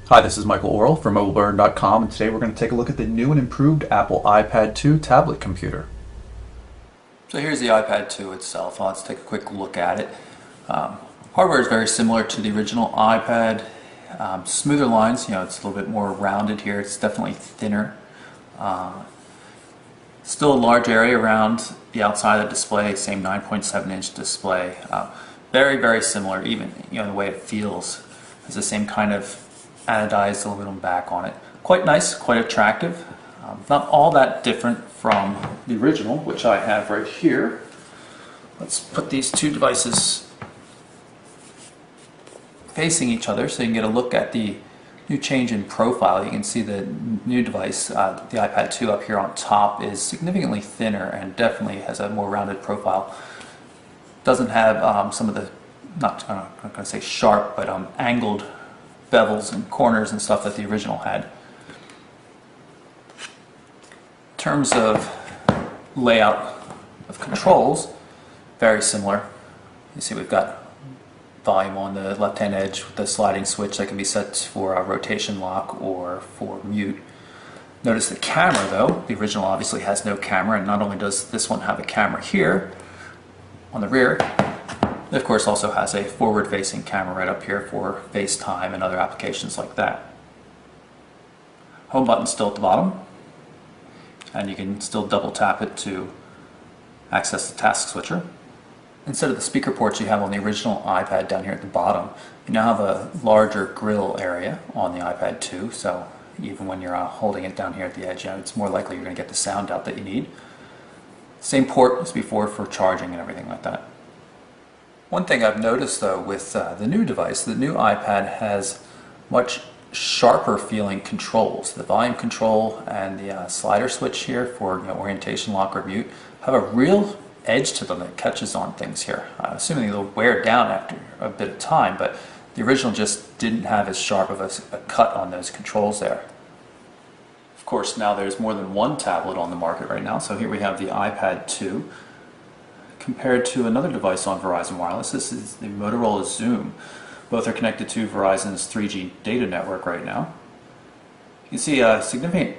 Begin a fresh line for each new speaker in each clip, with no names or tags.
Hi, this is Michael Orrell from MobileBurn.com, and today we're going to take a look at the new and improved Apple iPad 2 tablet computer.
So here's the iPad 2 itself. Let's take a quick look at it. Hardware is very similar to the original iPad. Smoother lines, it's a little bit more rounded here. It's definitely thinner. Still a large area around the outside of the display, same 9.7-inch display. Very, very similar, even the way it feels. It's the same kind of anodized aluminum back on it. Quite nice, quite attractive. Not all that different from the original, which I have right here. Let's put these two devices facing each other so you can get a look at the new change in profile. You can see the new device, the iPad 2 up here on top, is significantly thinner and definitely has a more rounded profile. Doesn't have some of the, I'm not going to say sharp, but angled bevels and corners and stuff that the original had. In terms of layout of controls, very similar. You see we've got volume on the left hand edge with the sliding switch that can be set for a rotation lock or for mute. Notice the camera though, the original obviously has no camera, and not only does this one have a camera here on the rear, it of course also has a forward facing camera right up here for FaceTime and other applications like that. Home button's still at the bottom, and you can still double tap it to access the task switcher. Instead of the speaker ports you have on the original iPad down here at the bottom, you now have a larger grill area on the iPad 2, so even when you're holding it down here at the edge, it's more likely you're going to get the sound out that you need. Same port as before for charging and everything like that. One thing I've noticed though with the new device, the new iPad has much sharper feeling controls. The volume control and the slider switch here for orientation lock or mute have a real edge to them that catches on things here. Assuming they'll wear down after a bit of time, but the original just didn't have as sharp of a cut on those controls there. Of course, now there's more than one tablet on the market right now, so here we have the iPad 2 compared to another device on Verizon Wireless. This is the Motorola Xoom. Both are connected to Verizon's 3G data network right now. You can see significant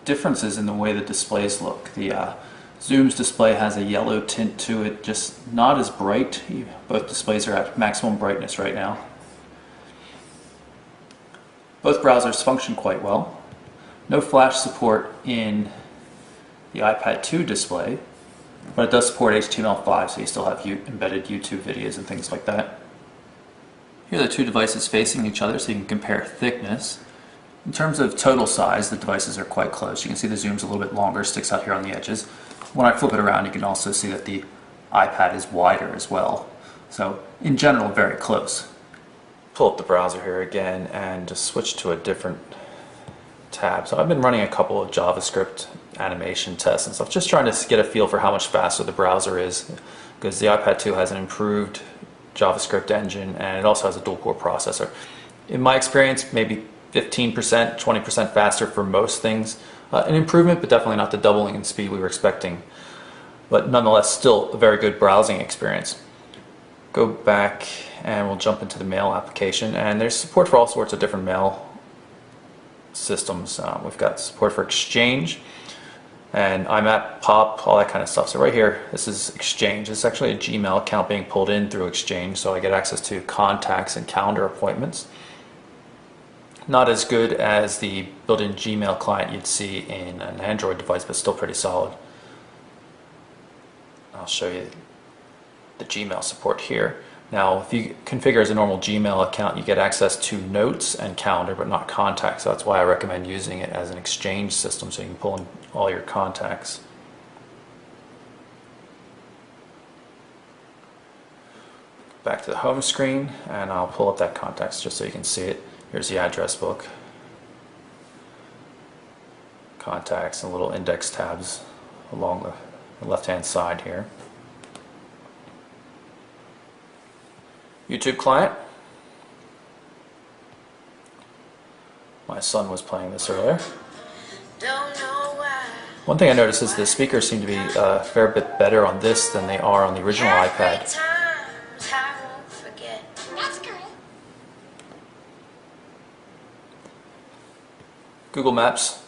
differences in the way the displays look. The Xoom's display has a yellow tint to it, just not as bright. Both displays are at maximum brightness right now. Both browsers function quite well. No flash support in the iPad 2 display, but it does support HTML5, so you still have embedded YouTube videos and things like that. Here are the two devices facing each other so you can compare thickness. In terms of total size, the devices are quite close. You can see the Xoom's a little bit longer, sticks out here on the edges. When I flip it around, you can also see that the iPad is wider as well. So in general, very close. Pull up the browser here again and just switch to a different tab. So I've been running a couple of JavaScript animation tests and stuff, just trying to get a feel for how much faster the browser is, because the iPad 2 has an improved JavaScript engine and it also has a dual-core processor. In my experience, maybe 15%, 20% faster for most things. An improvement, but definitely not the doubling in speed we were expecting. But nonetheless, still a very good browsing experience. Go back and we'll jump into the mail application, and there's support for all sorts of different mail systems. We've got support for Exchange and IMAP, POP, all that kind of stuff. So right here, this is Exchange. It's actually a Gmail account being pulled in through Exchange, so I get access to contacts and calendar appointments. Not as good as the built-in Gmail client you'd see in an Android device, but still pretty solid. I'll show you the Gmail support here. Now, if you configure as a normal Gmail account, you get access to Notes and Calendar, but not Contacts. So that's why I recommend using it as an Exchange system, so you can pull in all your contacts. Back to the home screen, and I'll pull up that contacts just so you can see it. Here's the address book, contacts, and little index tabs along the left-hand side here. YouTube client. My son was playing this earlier. One thing I noticed is the speakers seem to be a fair bit better on this than they are on the original iPad. Google Maps,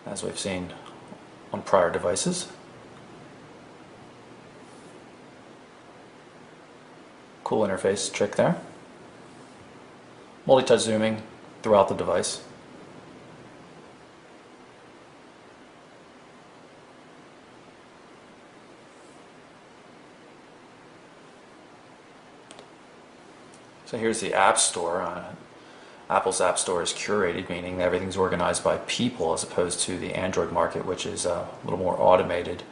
as we've seen on prior devices. Cool interface trick there. Multi-touch zooming throughout the device. So here's the App Store. Apple's App Store is curated, meaning everything's organized by people as opposed to the Android market, which is a little more automated.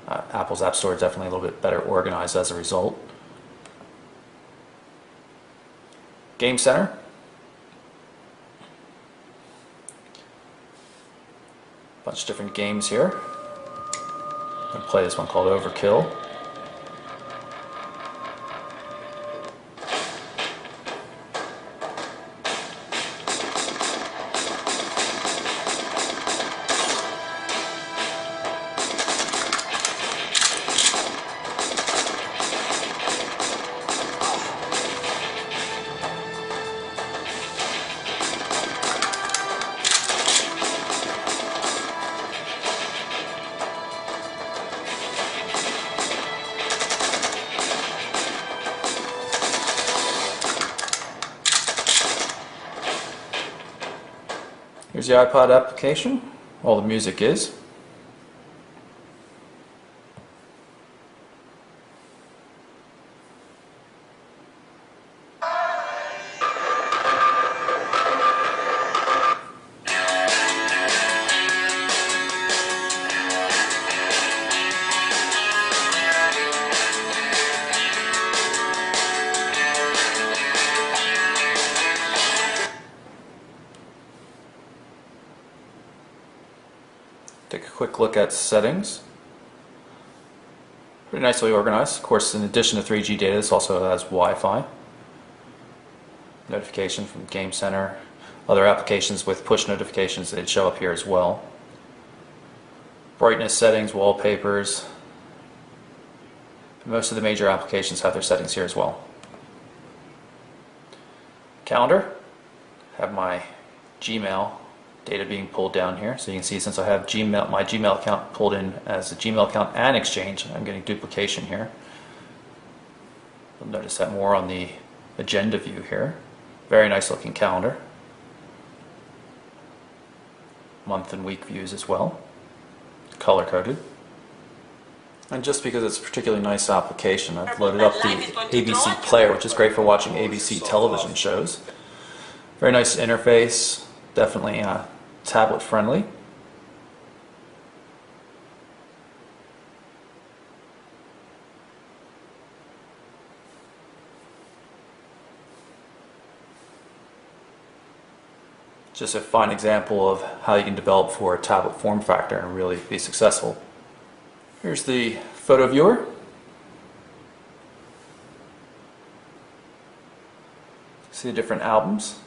Apple's App Store is definitely a little bit better organized as a result. Game Center. Bunch of different games here. I'm going to play this one called Overkill. Here's the iPod application. All the music is. Take a quick look at settings. Pretty nicely organized. Of course, in addition to 3G data, this also has Wi-Fi. Notification from Game Center. Other applications with push notifications, they'd show up here as well. Brightness settings, wallpapers. Most of the major applications have their settings here as well. Calendar. Have my Gmail data being pulled down here, so you can see since I have my Gmail account pulled in as a Gmail account and Exchange, I'm getting duplication here. You'll notice that more on the agenda view here. Very nice looking calendar. Month and week views as well, color coded. And just because it's a particularly nice application, I've loaded up the ABC player, which is great for watching ABC television shows. Very nice interface, definitely tablet friendly. Just a fine example of how you can develop for a tablet form factor and really be successful. Here's the photo viewer. See the different albums.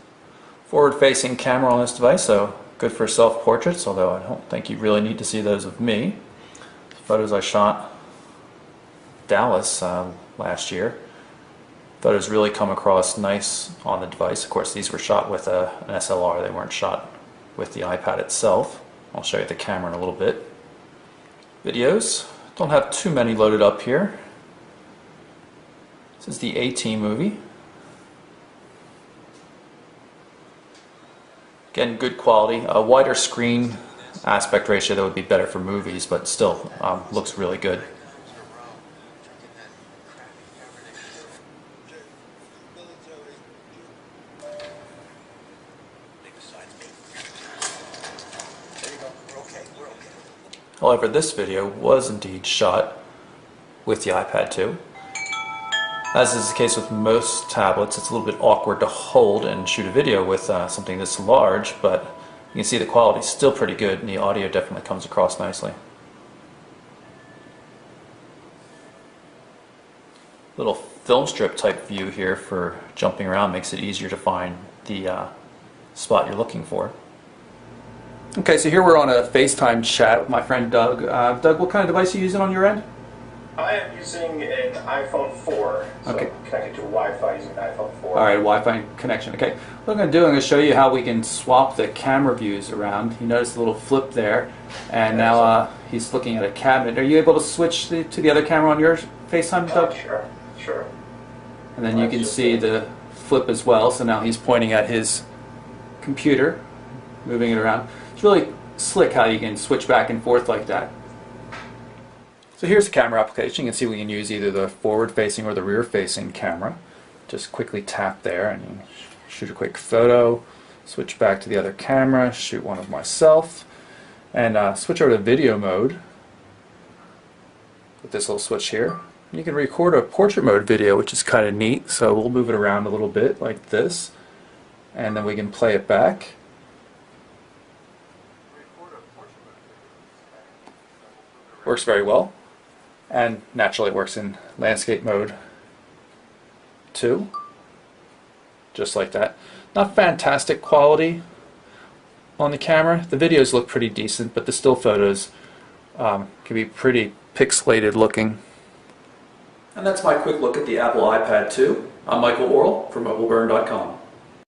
Forward-facing camera on this device, so good for self-portraits, although I don't think you really need to see those of me. Photos I shot Dallas last year. Photos really come across nice on the device. Of course, these were shot with an SLR. They weren't shot with the iPad itself. I'll show you the camera in a little bit. Videos. Don't have too many loaded up here. This is the A-Team movie. Again, good quality. A wider screen aspect ratio that would be better for movies, but still looks really good. However, this video was indeed shot with the iPad 2. As is the case with most tablets, it's a little bit awkward to hold and shoot a video with something this large, but you can see the quality is still pretty good and the audio definitely comes across nicely. Little film strip type view here for jumping around makes it easier to find the spot you're looking for. Okay, so here we're on a FaceTime chat with my friend Doug. Doug, what kind of device are you using on your end?
I am using an iPhone 4, so
Okay.
I'm connected to Wi-Fi using an iPhone 4.
All right, Wi-Fi connection. Okay, what I'm going to do, I'm going to show you how we can swap the camera views around. You notice the little flip there, and now he's looking at a cabinet. Are you able to switch to the other camera on your FaceTime, Doug?
Sure.
And then you can see the flip as well. So now he's pointing at his computer, moving it around. It's really slick how you can switch back and forth like that. So here's the camera application. You can see we can use either the forward-facing or the rear-facing camera. Just quickly tap there and you shoot a quick photo, switch back to the other camera, shoot one of myself, and switch over to video mode with this little switch here. You can record a portrait mode video, which is kind of neat, so we'll move it around a little bit like this, and then we can play it back. Works very well. And naturally it works in landscape mode too, just like that. Not fantastic quality on the camera. The videos look pretty decent, but the still photos can be pretty pixelated looking. And that's my quick look at the Apple iPad 2. I'm Michael Orrell from MobileBurn.com.